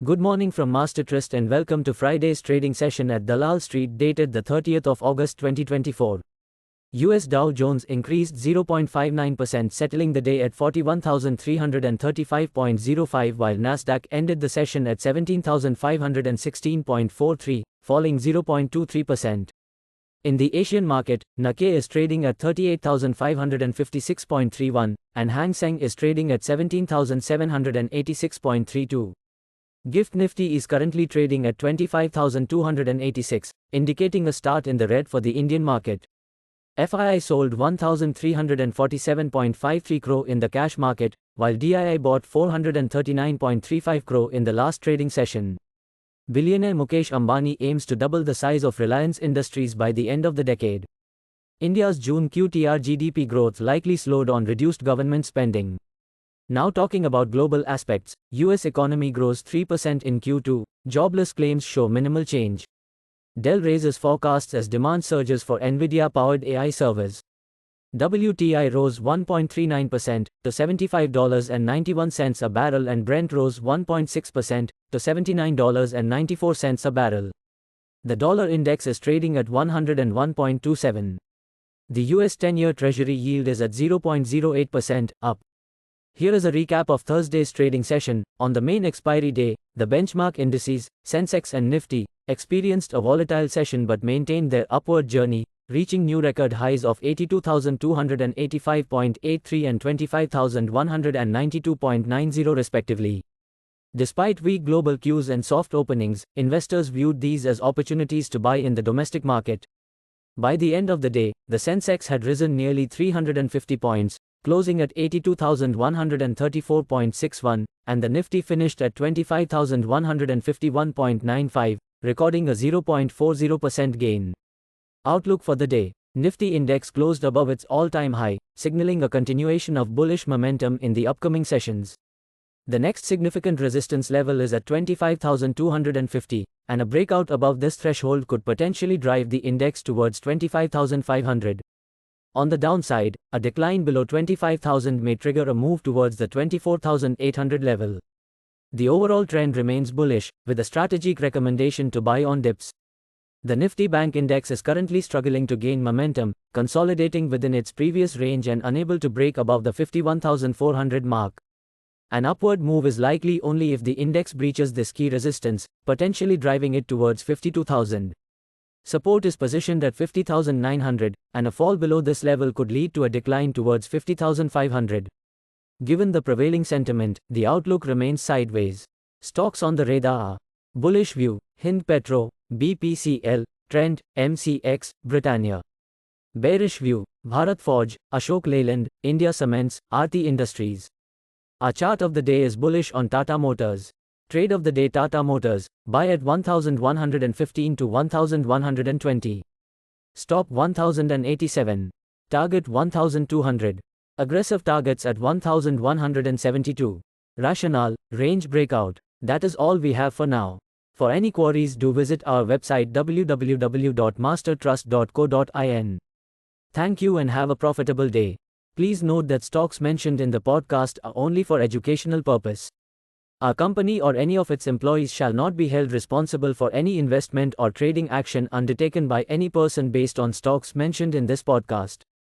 Good morning from Master Trust and welcome to Friday's trading session at Dalal Street dated the 30th of August 2024. US Dow Jones increased 0.59%, settling the day at 41,335.05, while Nasdaq ended the session at 17,516.43, falling 0.23%. In the Asian market, Nikkei is trading at 38,556.31, and Hang Seng is trading at 17,786.32. GIFT Nifty is currently trading at 25,286, indicating a start in the red for the Indian market. FII sold 1,347.53 crore in the cash market, while DII bought 439.35 crore in the last trading session. Billionaire Mukesh Ambani aims to double the size of Reliance Industries by the end of the decade. India's June QTR GDP growth likely slowed on reduced government spending. Now talking about global aspects, US economy grows 3% in Q2, jobless claims show minimal change. Dell raises forecasts as demand surges for Nvidia-powered AI servers. WTI rose 1.39% to $75.91 a barrel, and Brent rose 1.6% to $79.94 a barrel. The dollar index is trading at 101.27. The US 10-year Treasury yield is at 0.08%, up. Here is a recap of Thursday's trading session. On the main expiry day, the benchmark indices, Sensex and Nifty, experienced a volatile session but maintained their upward journey, reaching new record highs of 82,285.83 and 25,192.90 respectively. Despite weak global cues and soft openings, investors viewed these as opportunities to buy in the domestic market. By the end of the day, the Sensex had risen nearly 350 points, closing at 82,134.61, and the Nifty finished at 25,151.95, recording a 0.40% gain. Outlook for the day. Nifty index closed above its all-time high, signaling a continuation of bullish momentum in the upcoming sessions. The next significant resistance level is at 25,250, and a breakout above this threshold could potentially drive the index towards 25,500. On the downside, a decline below 25,000 may trigger a move towards the 24,800 level. The overall trend remains bullish, with a strategic recommendation to buy on dips. The Nifty Bank Index is currently struggling to gain momentum, consolidating within its previous range and unable to break above the 51,400 mark. An upward move is likely only if the index breaches this key resistance, potentially driving it towards 52,000. Support is positioned at 50,900, and a fall below this level could lead to a decline towards 50,500. Given the prevailing sentiment, the outlook remains sideways. Stocks on the radar are: bullish view, Hind Petro, BPCL, Trent, MCX, Britannia. Bearish view, Bharat Forge, Ashok Leyland, India Cements, Aarti Industries. Our chart of the day is bullish on Tata Motors. Trade of the day: Tata Motors, buy at 1,115 to 1,120. Stop 1,087. Target 1,200. Aggressive targets at 1,172. Rationale: range breakout. That is all we have for now. For any queries, do visit our website www.mastertrust.co.in. Thank you and have a profitable day. Please note that stocks mentioned in the podcast are only for educational purpose. Our company or any of its employees shall not be held responsible for any investment or trading action undertaken by any person based on stocks mentioned in this podcast.